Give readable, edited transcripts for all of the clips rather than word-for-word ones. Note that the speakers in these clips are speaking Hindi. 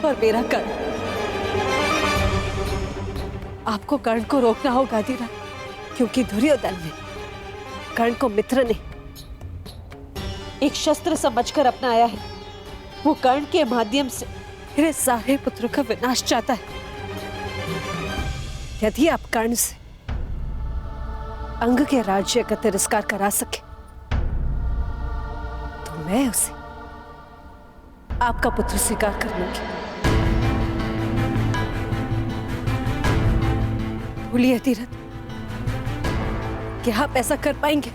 और मेरा कर्ण। आपको कर्ण को रोकना होगा धीरा, क्योंकि दुर्योधन ने कर्ण को मित्र नहीं, एक शस्त्र समझकर अपनाया है। वो कर्ण के माध्यम से मेरे सारे पुत्रों का विनाश चाहता है। यदि आप कर्ण से अंग के राज्य का तिरस्कार करा सके तो मैं उसे आपका पुत्र स्वीकार कर लूंगी। भूलिए तीरथ, क्या आप ऐसा कर पाएंगे?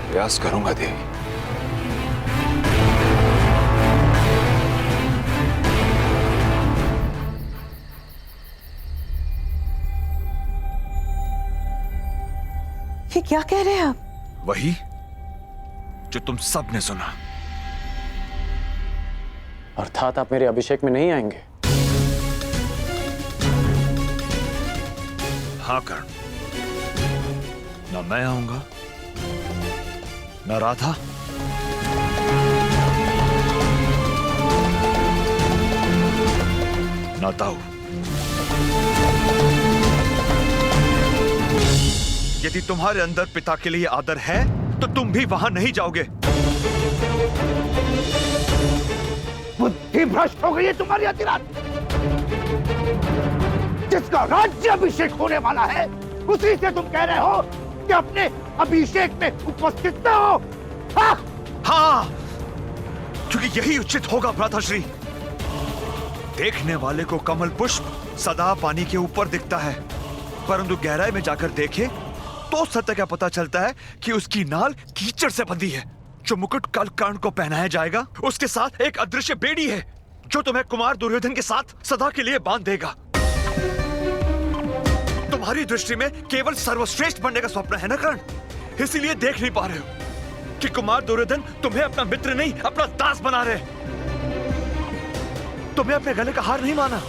प्रयास करूंगा देवी। ये क्या कह रहे हैं आप? वही जो तुम सब ने सुना। अर्थात आप मेरे अभिषेक में नहीं आएंगे? हाँ कर्ण, न मैं आऊंगा, न राधा, न ताऊ। यदि तुम्हारे अंदर पिता के लिए आदर है तो तुम भी वहां नहीं जाओगे। बुद्धि भ्रष्ट हो गई है तुम्हारी अधिराज। जिसका राज्य अभिषेक होने वाला है उसी से तुम कह रहे हो कि अपने अभिषेक में उपस्थित न हो। हाँ, क्योंकि यही उचित होगा भ्राताश्री। देखने वाले को कमल पुष्प सदा पानी के ऊपर दिखता है, परंतु गहराई में जाकर देखे तो सत्य का पता चलता है कि उसकी नाल कीचड़ से बंधी है। जो मुकुट कल कर्ण को पहनाया जाएगा उसके साथ एक अदृश्य बेड़ी है जो तुम्हें कुमार दुर्योधन के साथ सदा के लिए बांध देगा। तुम्हारी दृष्टि में केवल सर्वश्रेष्ठ बनने का स्वप्न है ना कर्ण, इसीलिए देख नहीं पा रहे हो कि कुमार दुर्योधन तुम्हें अपना मित्र नहीं अपना दास बना रहे। तुम्हें अपने गले का हार नहीं माना,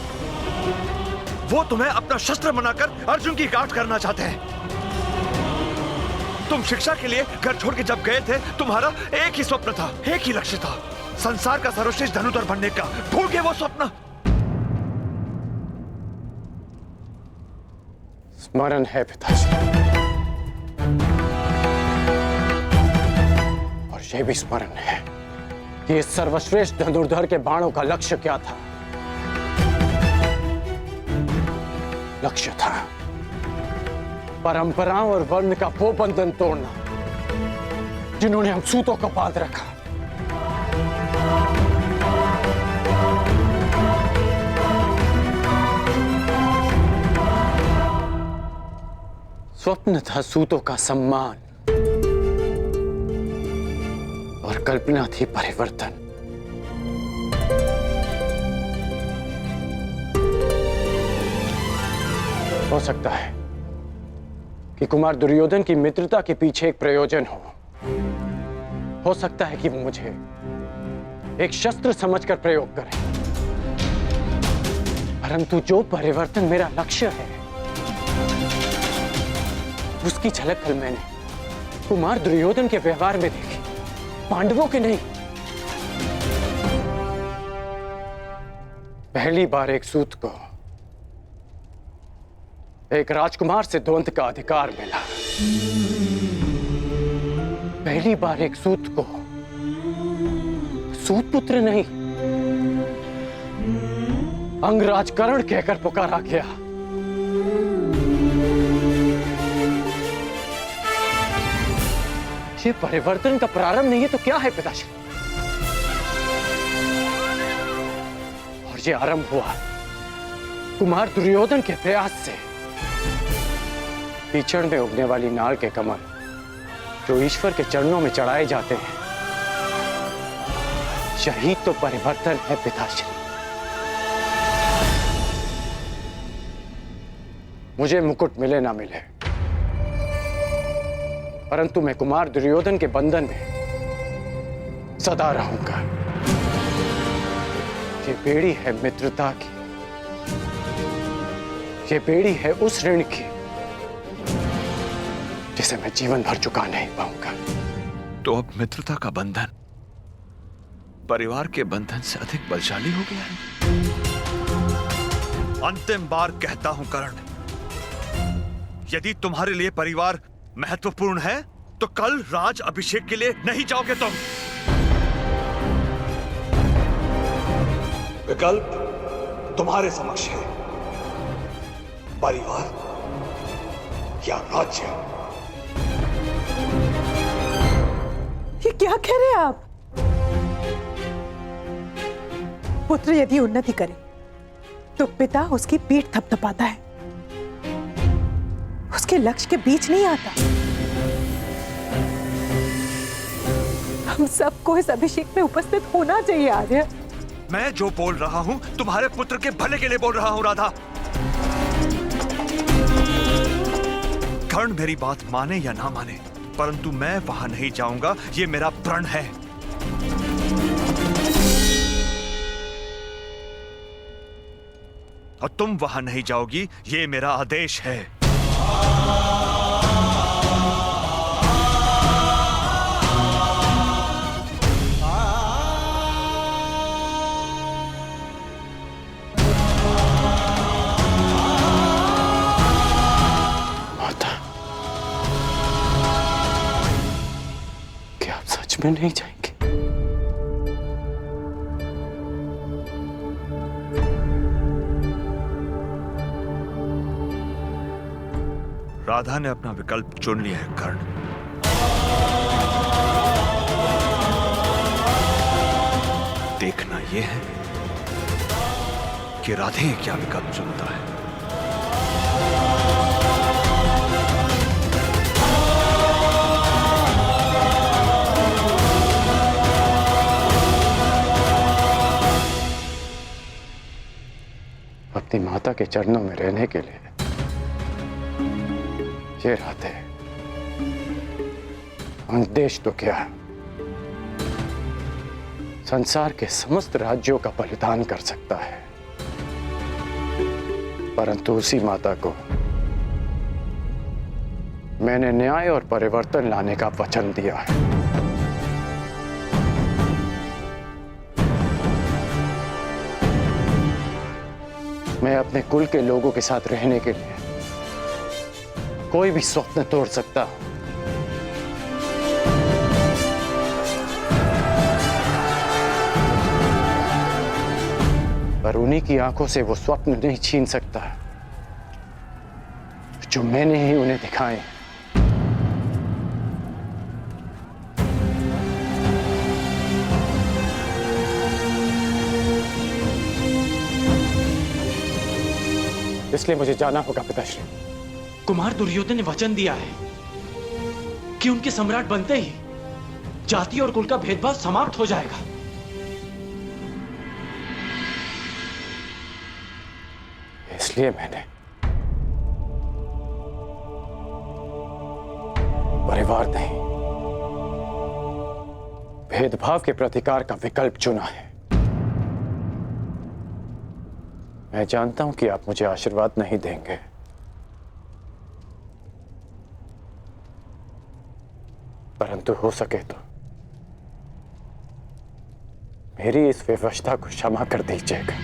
वो तुम्हें अपना शस्त्र बनाकर अर्जुन की गांठ करना चाहते हैं। तुम शिक्षा के लिए घर छोड़ के जब गए थे तुम्हारा एक ही स्वप्न था, एक ही लक्ष्य था, संसार का सर्वश्रेष्ठ धनुधर बनने का। भूल गए वो स्वप्न? स्मरण है पिताजी, और यह भी स्मरण है कि इस सर्वश्रेष्ठ धनुर्धर के बाणों का लक्ष्य क्या था। लक्ष्य था परंपराओं और वर्ण का वो बंधन तोड़ना जिन्होंने हम सूतों को बांध रखा। स्वप्न था सूतों का सम्मान और कल्पना थी परिवर्तन। हो सकता है कि कुमार दुर्योधन की मित्रता के पीछे एक प्रयोजन हो सकता है कि वो मुझे एक शस्त्र समझकर प्रयोग करें, परंतु जो परिवर्तन मेरा लक्ष्य है उसकी झलक कल मैंने कुमार दुर्योधन के व्यवहार में देखी, पांडवों के नहीं। पहली बार एक सूत को एक राजकुमार से द्वंद्व का अधिकार मिला। पहली बार एक सूत को सूत पुत्र नहीं अंगराज कर्ण कहकर पुकारा गया। ये परिवर्तन का प्रारंभ नहीं है तो क्या है पिताजी? और ये आरंभ हुआ कुमार दुर्योधन के प्रयास से। कीचड़ में उगने वाली नाल के कमल जो ईश्वर के चरणों में चढ़ाए जाते हैं, यही तो परिवर्तन है पिताश्री। मुझे मुकुट मिले ना मिले, परंतु मैं कुमार दुर्योधन के बंधन में सदा रहूंगा। ये बेड़ी है मित्रता की, ये बेड़ी है उस ऋण की जिसे मैं जीवन भर चुका नहीं पाऊंगा। तो अब मित्रता का बंधन परिवार के बंधन से अधिक बलशाली हो गया है। अंतिम बार कहता हूं कर्ण, यदि तुम्हारे लिए परिवार महत्वपूर्ण है तो कल राज अभिषेक के लिए नहीं जाओगे तुम। विकल्प तुम्हारे समक्ष है, परिवार या राज्य। ये क्या कह रहे हैं आप? पुत्र यदि उन्नति करे तो पिता उसकी पीठ थपथपाता है, उसके लक्ष्य के बीच नहीं आता। हम सबको इस अभिषेक में उपस्थित होना चाहिए आर्य। मैं जो बोल रहा हूं तुम्हारे पुत्र के भले के लिए बोल रहा हूं राधा। कर्ण मेरी बात माने या ना माने, परंतु मैं वहां नहीं जाऊंगा, ये मेरा प्रण है। और तुम वहां नहीं जाओगी, ये मेरा आदेश है। में नहीं जाएंगे? राधा ने अपना विकल्प चुन लिया है कर्ण। देखना यह है कि राधे क्या विकल्प चुनता है। अपनी माता के चरणों में रहने के लिए ये राधे देश तो क्या, संसार के समस्त राज्यों का बलिदान कर सकता है, परंतु उसी माता को मैंने न्याय और परिवर्तन लाने का वचन दिया है। मैं अपने कुल के लोगों के साथ रहने के लिए कोई भी स्वप्न तोड़ सकता हूं, पर उन्हीं की आंखों से वो स्वप्न नहीं छीन सकता जो मैंने ही उन्हें दिखाए। इसलिए मुझे जाना होगा पिताश्री। कुमार दुर्योधन ने वचन दिया है कि उनके सम्राट बनते ही जाति और कुल का भेदभाव समाप्त हो जाएगा। इसलिए मैंने परिवार नहीं, भेदभाव के प्रतिकार का विकल्प चुना है। मैं जानता हूं कि आप मुझे आशीर्वाद नहीं देंगे, परंतु हो सके तो मेरी इस विवशता को क्षमा कर दीजिएगा।